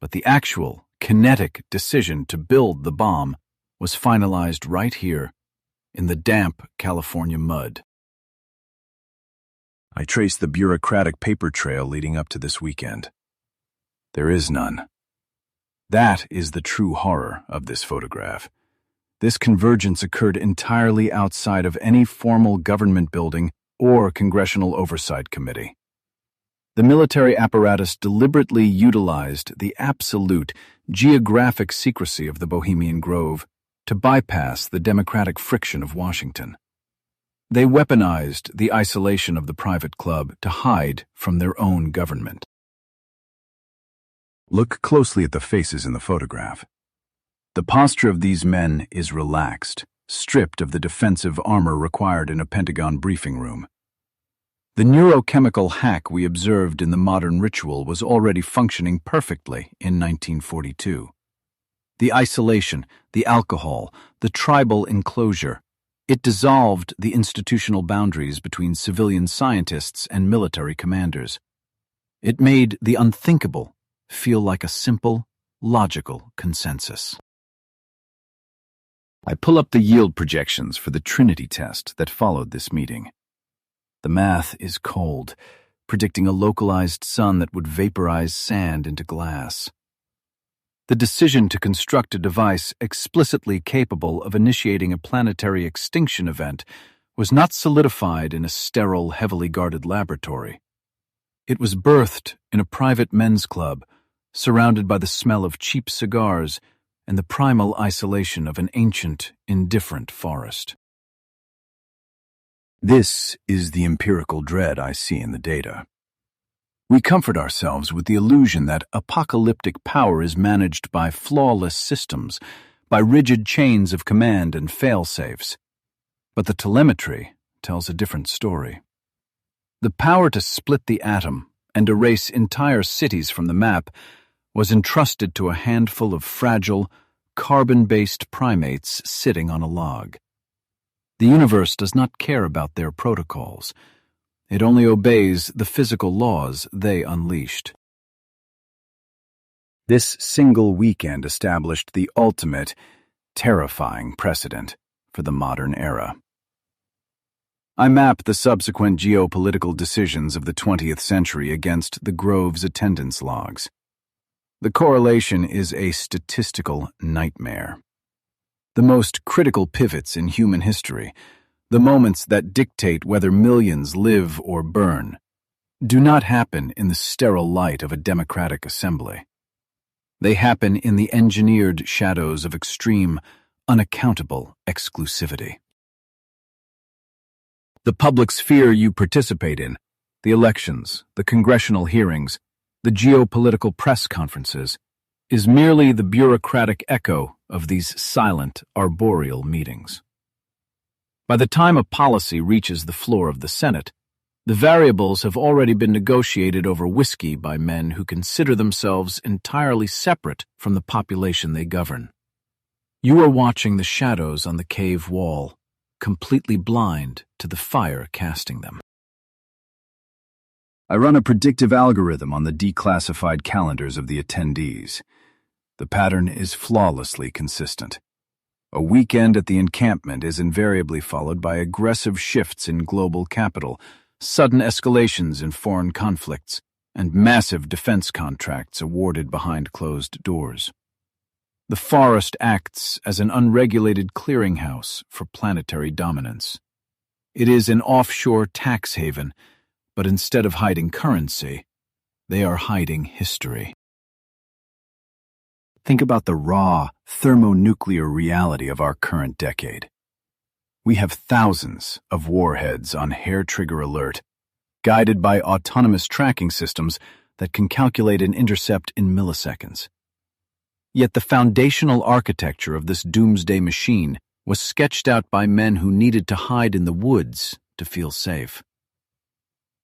but the actual, kinetic decision to build the bomb was finalized right here, in the damp California mud. I traced the bureaucratic paper trail leading up to this weekend. There is none. That is the true horror of this photograph. This convergence occurred entirely outside of any formal government building or congressional oversight committee. The military apparatus deliberately utilized the absolute geographic secrecy of the Bohemian Grove to bypass the democratic friction of Washington. They weaponized the isolation of the private club to hide from their own government. Look closely at the faces in the photograph. The posture of these men is relaxed, stripped of the defensive armor required in a Pentagon briefing room. The neurochemical hack we observed in the modern ritual was already functioning perfectly in 1942. The isolation, the alcohol, the tribal enclosure, it dissolved the institutional boundaries between civilian scientists and military commanders. It made the unthinkable feel like a simple, logical consensus. I pull up the yield projections for the Trinity test that followed this meeting. The math is cold, predicting a localized sun that would vaporize sand into glass. The decision to construct a device explicitly capable of initiating a planetary extinction event was not solidified in a sterile, heavily guarded laboratory. It was birthed in a private men's club, surrounded by the smell of cheap cigars and the primal isolation of an ancient, indifferent forest. This is the empirical dread I see in the data. We comfort ourselves with the illusion that apocalyptic power is managed by flawless systems, by rigid chains of command and fail-safes. But the telemetry, tells a different story. The power to split the atom and erase entire cities from the map was entrusted to a handful of fragile, carbon-based primates sitting on a log. The universe does not care about their protocols. It only obeys the physical laws they unleashed. This single weekend established the ultimate, terrifying precedent for the modern era. I map the subsequent geopolitical decisions of the 20th century against the Grove's attendance logs. The correlation is a statistical nightmare. The most critical pivots in human history, the moments that dictate whether millions live or burn, do not happen in the sterile light of a democratic assembly. They happen in the engineered shadows of extreme, unaccountable exclusivity. The public sphere you participate in, the elections, the congressional hearings, the geopolitical press conferences, is merely the bureaucratic echo of these silent, arboreal meetings. By the time a policy reaches the floor of the Senate, the variables have already been negotiated over whiskey by men who consider themselves entirely separate from the population they govern. You are watching the shadows on the cave wall, completely blind to the fire casting them. I run a predictive algorithm on the declassified calendars of the attendees. The pattern is flawlessly consistent. A weekend at the encampment is invariably followed by aggressive shifts in global capital, sudden escalations in foreign conflicts, and massive defense contracts awarded behind closed doors. The forest acts as an unregulated clearinghouse for planetary dominance. It is an offshore tax haven, but instead of hiding currency, they are hiding history. Think about the raw, thermonuclear reality of our current decade. We have thousands of warheads on hair-trigger alert, guided by autonomous tracking systems that can calculate an intercept in milliseconds. Yet the foundational architecture of this doomsday machine was sketched out by men who needed to hide in the woods to feel safe.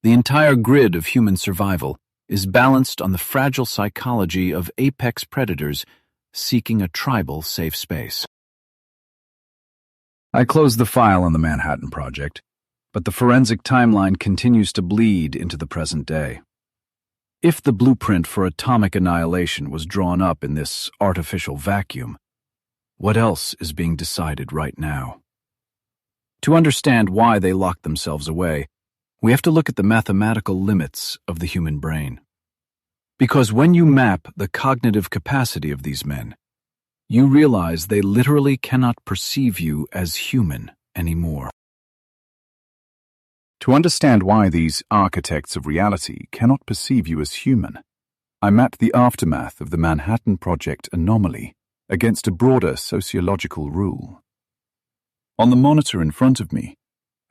The entire grid of human survival is balanced on the fragile psychology of apex predators seeking a tribal safe space. I close the file on the Manhattan Project, but the forensic timeline continues to bleed into the present day. If the blueprint for atomic annihilation was drawn up in this artificial vacuum, what else is being decided right now? To understand why they locked themselves away, we have to look at the mathematical limits of the human brain. Because when you map the cognitive capacity of these men, you realize they literally cannot perceive you as human anymore. To understand why these architects of reality cannot perceive you as human, I mapped the aftermath of the Manhattan Project anomaly against a broader sociological rule. On the monitor in front of me,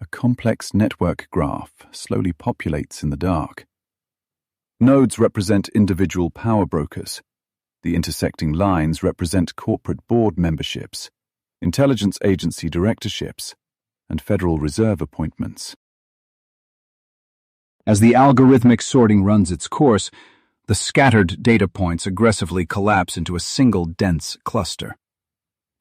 a complex network graph slowly populates in the dark. Nodes represent individual power brokers. The intersecting lines represent corporate board memberships, intelligence agency directorships, and Federal Reserve appointments. As the algorithmic sorting runs its course, the scattered data points aggressively collapse into a single dense cluster.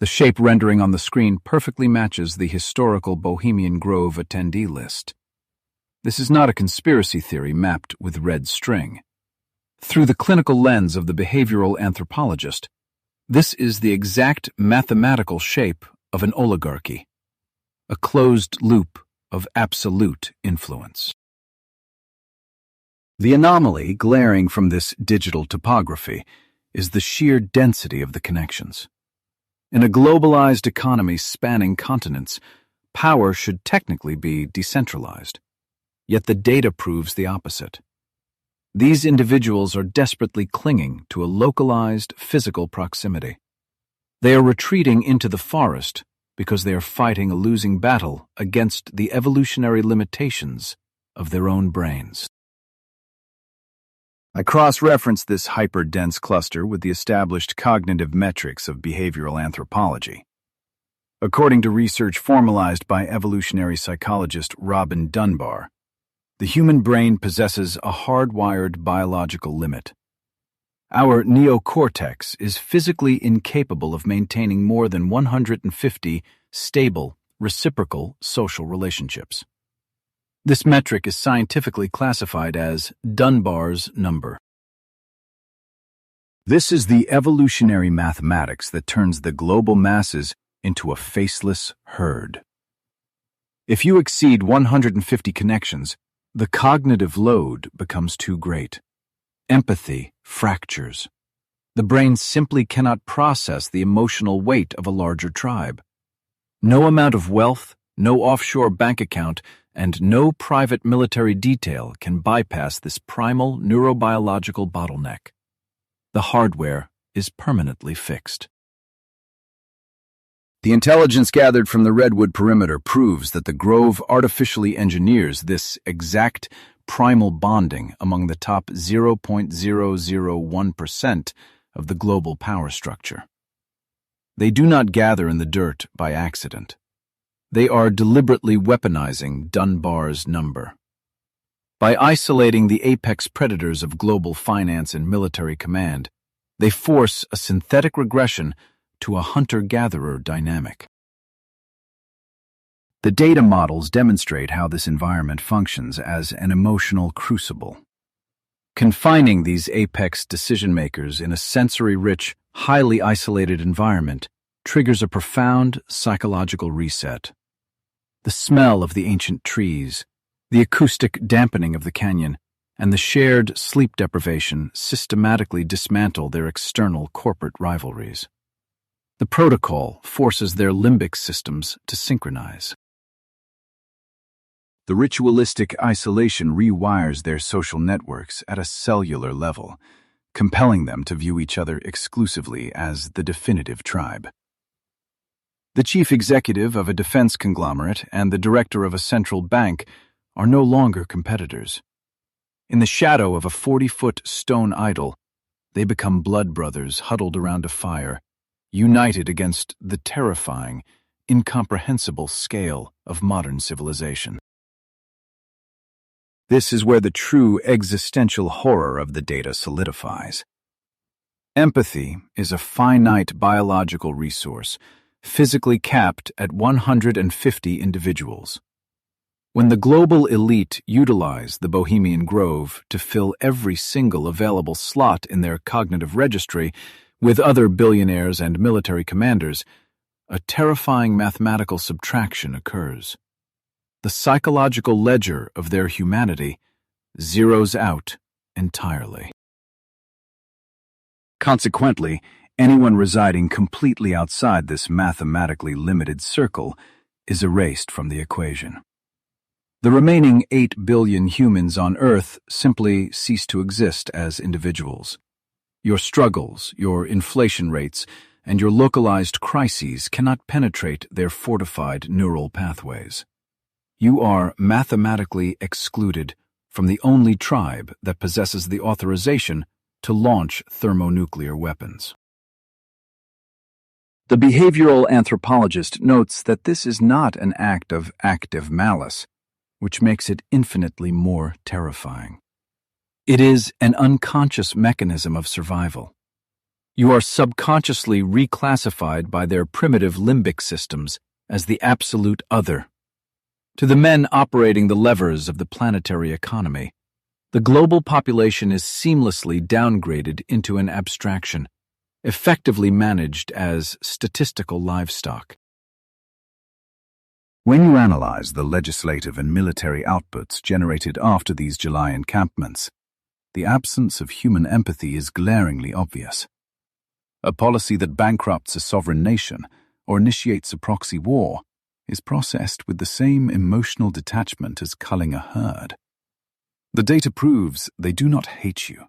The shape rendering on the screen perfectly matches the historical Bohemian Grove attendee list. This is not a conspiracy theory mapped with red string. Through the clinical lens of the behavioral anthropologist, this is the exact mathematical shape of an oligarchy, a closed loop of absolute influence. The anomaly glaring from this digital topography is the sheer density of the connections. In a globalized economy spanning continents, power should technically be decentralized. Yet the data proves the opposite. These individuals are desperately clinging to a localized physical proximity. They are retreating into the forest because they are fighting a losing battle against the evolutionary limitations of their own brains. I cross-reference this hyper-dense cluster with the established cognitive metrics of behavioral anthropology. According to research formalized by evolutionary psychologist Robin Dunbar, the human brain possesses a hardwired biological limit. Our neocortex is physically incapable of maintaining more than 150 stable, reciprocal social relationships. This metric is scientifically classified as Dunbar's number. This is the evolutionary mathematics that turns the global masses into a faceless herd. If you exceed 150 connections, the cognitive load becomes too great. Empathy fractures. The brain simply cannot process the emotional weight of a larger tribe. No amount of wealth, no offshore bank account, and no private military detail can bypass this primal neurobiological bottleneck. The hardware is permanently fixed. The intelligence gathered from the Redwood perimeter proves that the Grove artificially engineers this exact primal bonding among the top 0.001% of the global power structure. They do not gather in the dirt by accident. They are deliberately weaponizing Dunbar's number. By isolating the apex predators of global finance and military command, they force a synthetic regression to a hunter-gatherer dynamic. The data models demonstrate how this environment functions as an emotional crucible. Confining these apex decision-makers in a sensory-rich, highly isolated environment triggers a profound psychological reset. The smell of the ancient trees, the acoustic dampening of the canyon, and the shared sleep deprivation systematically dismantle their external corporate rivalries. The protocol forces their limbic systems to synchronize. The ritualistic isolation rewires their social networks at a cellular level, compelling them to view each other exclusively as the definitive tribe. The chief executive of a defense conglomerate and the director of a central bank are no longer competitors. In the shadow of a 40-foot stone idol, they become blood brothers huddled around a fire, united against the terrifying, incomprehensible scale of modern civilization. This is where the true existential horror of the data solidifies. Empathy is a finite biological resource, physically capped at 150 individuals. When the global elite utilize the Bohemian Grove to fill every single available slot in their cognitive registry with other billionaires and military commanders, a terrifying mathematical subtraction occurs. The psychological ledger of their humanity zeroes out entirely. Consequently, anyone residing completely outside this mathematically limited circle is erased from the equation. The remaining 8 billion humans on Earth simply cease to exist as individuals. Your struggles, your inflation rates, and your localized crises cannot penetrate their fortified neural pathways. You are mathematically excluded from the only tribe that possesses the authorization to launch thermonuclear weapons. The behavioral anthropologist notes that this is not an act of active malice, which makes it infinitely more terrifying. It is an unconscious mechanism of survival. You are subconsciously reclassified by their primitive limbic systems as the absolute other. To the men operating the levers of the planetary economy, the global population is seamlessly downgraded into an abstraction, effectively managed as statistical livestock. When you analyze the legislative and military outputs generated after these July encampments, the absence of human empathy is glaringly obvious. A policy that bankrupts a sovereign nation or initiates a proxy war is processed with the same emotional detachment as culling a herd. The data proves they do not hate you.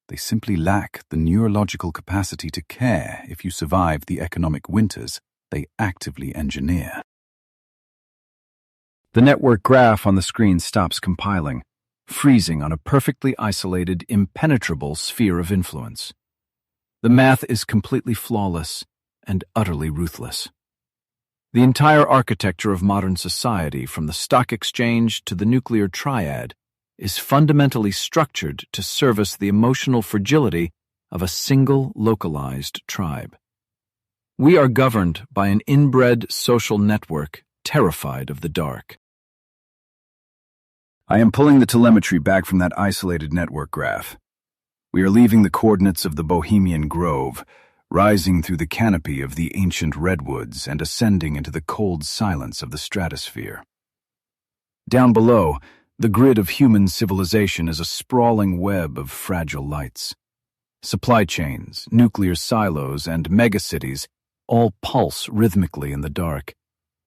They simply lack the neurological capacity to care if you survive the economic winters they actively engineer. The network graph on the screen stops compiling, freezing on a perfectly isolated, impenetrable sphere of influence. The math is completely flawless and utterly ruthless. The entire architecture of modern society, from the stock exchange to the nuclear triad, is fundamentally structured to service the emotional fragility of a single localized tribe. We are governed by an inbred social network terrified of the dark. I am pulling the telemetry back from that isolated network graph. We are leaving the coordinates of the Bohemian Grove, rising through the canopy of the ancient redwoods and ascending into the cold silence of the stratosphere. Down below, the grid of human civilization is a sprawling web of fragile lights. Supply chains, nuclear silos, and megacities all pulse rhythmically in the dark,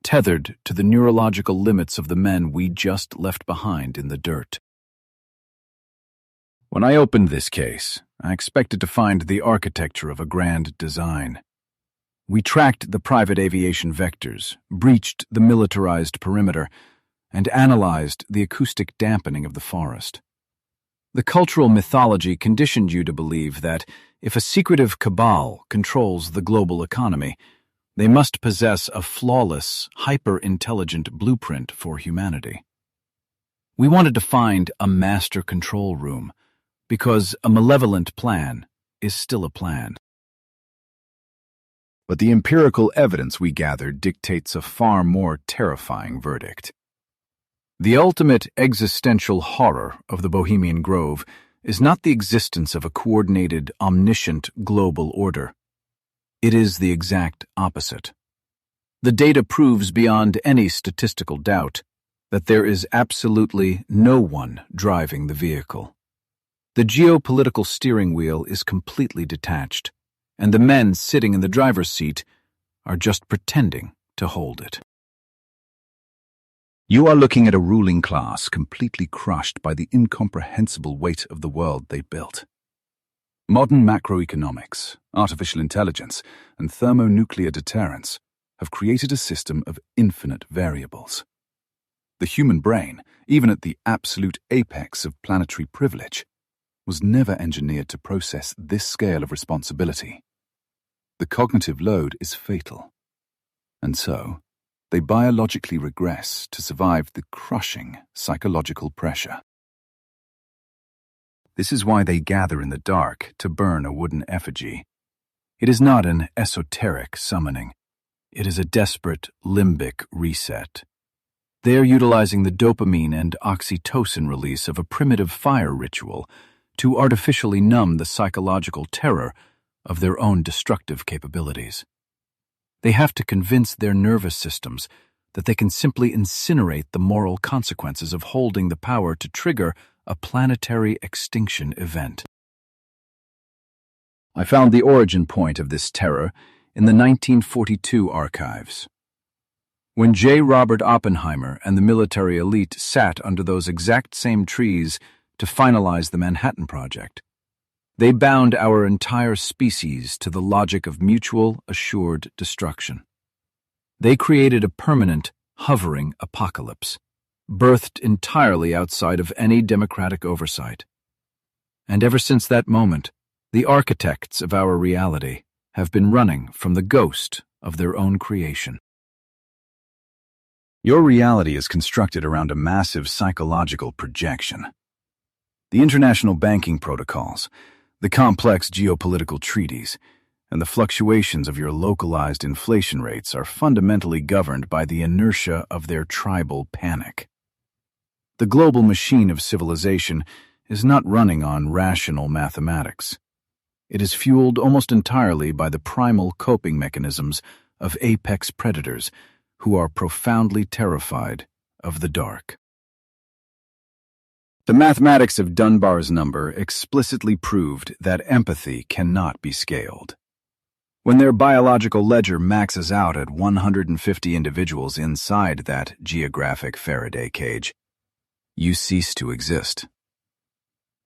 tethered to the neurological limits of the men we just left behind in the dirt. When I opened this case, I expected to find the architecture of a grand design. We tracked the private aviation vectors, breached the militarized perimeter, and analyzed the acoustic dampening of the forest. The cultural mythology conditioned you to believe that if a secretive cabal controls the global economy, they must possess a flawless, hyper-intelligent blueprint for humanity. We wanted to find a master control room, because a malevolent plan is still a plan. But the empirical evidence we gathered dictates a far more terrifying verdict. The ultimate existential horror of the Bohemian Grove is not the existence of a coordinated, omniscient global order. It is the exact opposite. The data proves beyond any statistical doubt that there is absolutely no one driving the vehicle. The geopolitical steering wheel is completely detached, and the men sitting in the driver's seat are just pretending to hold it. You are looking at a ruling class completely crushed by the incomprehensible weight of the world they built. Modern macroeconomics, artificial intelligence, and thermonuclear deterrence have created a system of infinite variables. The human brain, even at the absolute apex of planetary privilege, was never engineered to process this scale of responsibility. The cognitive load is fatal, and so they biologically regress to survive the crushing psychological pressure. This is why they gather in the dark to burn a wooden effigy. It is not an esoteric summoning. It is a desperate limbic reset. They are utilizing the dopamine and oxytocin release of a primitive fire ritual to artificially numb the psychological terror of their own destructive capabilities. They have to convince their nervous systems that they can simply incinerate the moral consequences of holding the power to trigger a planetary extinction event. I found the origin point of this terror in the 1942 archives. When J. Robert Oppenheimer and the military elite sat under those exact same trees to finalize the Manhattan Project, they bound our entire species to the logic of mutual assured destruction. They created a permanent, hovering apocalypse, birthed entirely outside of any democratic oversight. And ever since that moment, the architects of our reality have been running from the ghost of their own creation. Your reality is constructed around a massive psychological projection. The international banking protocols, the complex geopolitical treaties, and the fluctuations of your localized inflation rates are fundamentally governed by the inertia of their tribal panic. The global machine of civilization is not running on rational mathematics. It is fueled almost entirely by the primal coping mechanisms of apex predators who are profoundly terrified of the dark. The mathematics of Dunbar's number explicitly proved that empathy cannot be scaled. When their biological ledger maxes out at 150 individuals inside that geographic Faraday cage, you cease to exist.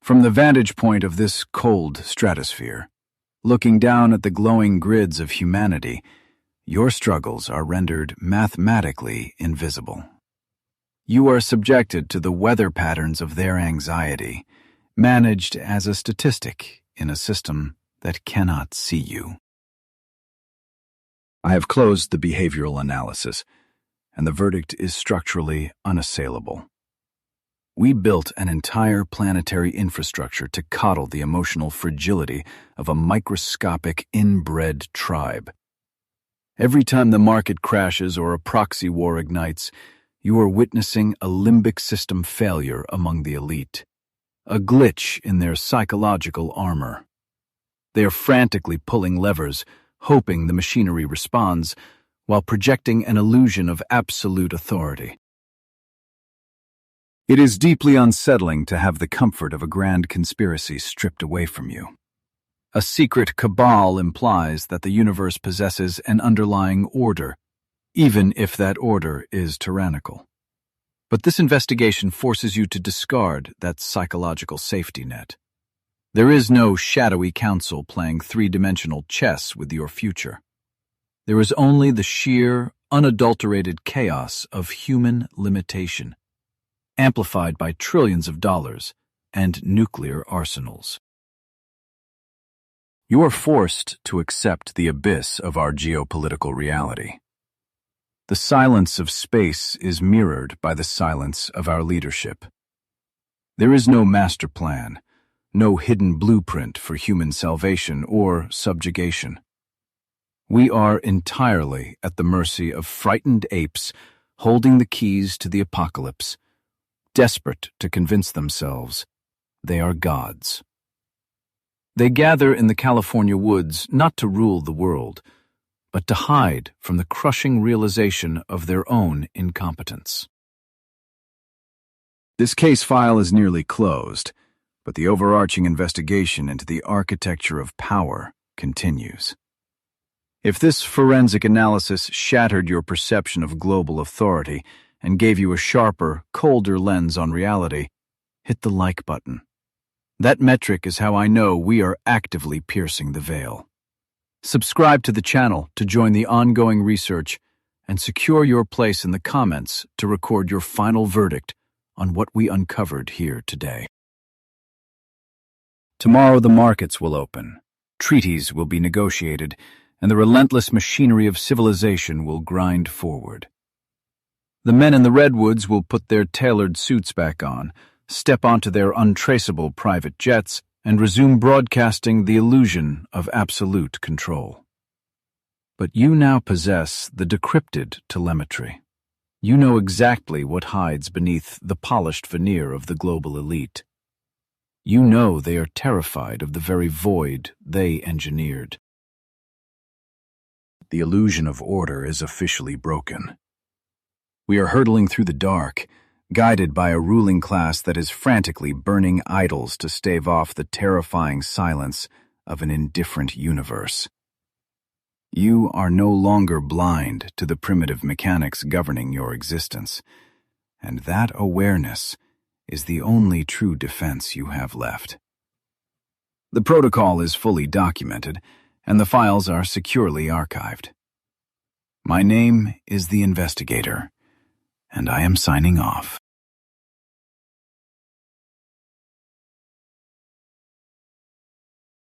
From the vantage point of this cold stratosphere, looking down at the glowing grids of humanity, your struggles are rendered mathematically invisible. You are subjected to the weather patterns of their anxiety, managed as a statistic in a system that cannot see you. I have closed the behavioral analysis, and the verdict is structurally unassailable. We built an entire planetary infrastructure to coddle the emotional fragility of a microscopic inbred tribe. Every time the market crashes or a proxy war ignites, you are witnessing a limbic system failure among the elite, a glitch in their psychological armor. They are frantically pulling levers, hoping the machinery responds, while projecting an illusion of absolute authority. It is deeply unsettling to have the comfort of a grand conspiracy stripped away from you. A secret cabal implies that the universe possesses an underlying order, even if that order is tyrannical. But this investigation forces you to discard that psychological safety net. There is no shadowy council playing three-dimensional chess with your future. There is only the sheer, unadulterated chaos of human limitation, amplified by trillions of dollars and nuclear arsenals. You are forced to accept the abyss of our geopolitical reality. The silence of space is mirrored by the silence of our leadership. There is no master plan, no hidden blueprint for human salvation or subjugation. We are entirely at the mercy of frightened apes holding the keys to the apocalypse, desperate to convince themselves they are gods. They gather in the California woods not to rule the world, but to hide from the crushing realization of their own incompetence. This case file is nearly closed, but the overarching investigation into the architecture of power continues. If this forensic analysis shattered your perception of global authority and gave you a sharper, colder lens on reality, hit the like button. That metric is how I know we are actively piercing the veil. Subscribe to the channel to join the ongoing research and secure your place in the comments to record your final verdict on what we uncovered here today. Tomorrow the markets will open, treaties will be negotiated, and the relentless machinery of civilization will grind forward. The men in the Redwoods will put their tailored suits back on, step onto their untraceable private jets, and resume broadcasting the illusion of absolute control. But you now possess the decrypted telemetry. You know exactly what hides beneath the polished veneer of the global elite. You know they are terrified of the very void they engineered. The illusion of order is officially broken. We are hurtling through the dark, guided by a ruling class that is frantically burning idols to stave off the terrifying silence of an indifferent universe. You are no longer blind to the primitive mechanics governing your existence, and that awareness is the only true defense you have left. The protocol is fully documented, and the files are securely archived. My name is the Investigator, and I am signing off.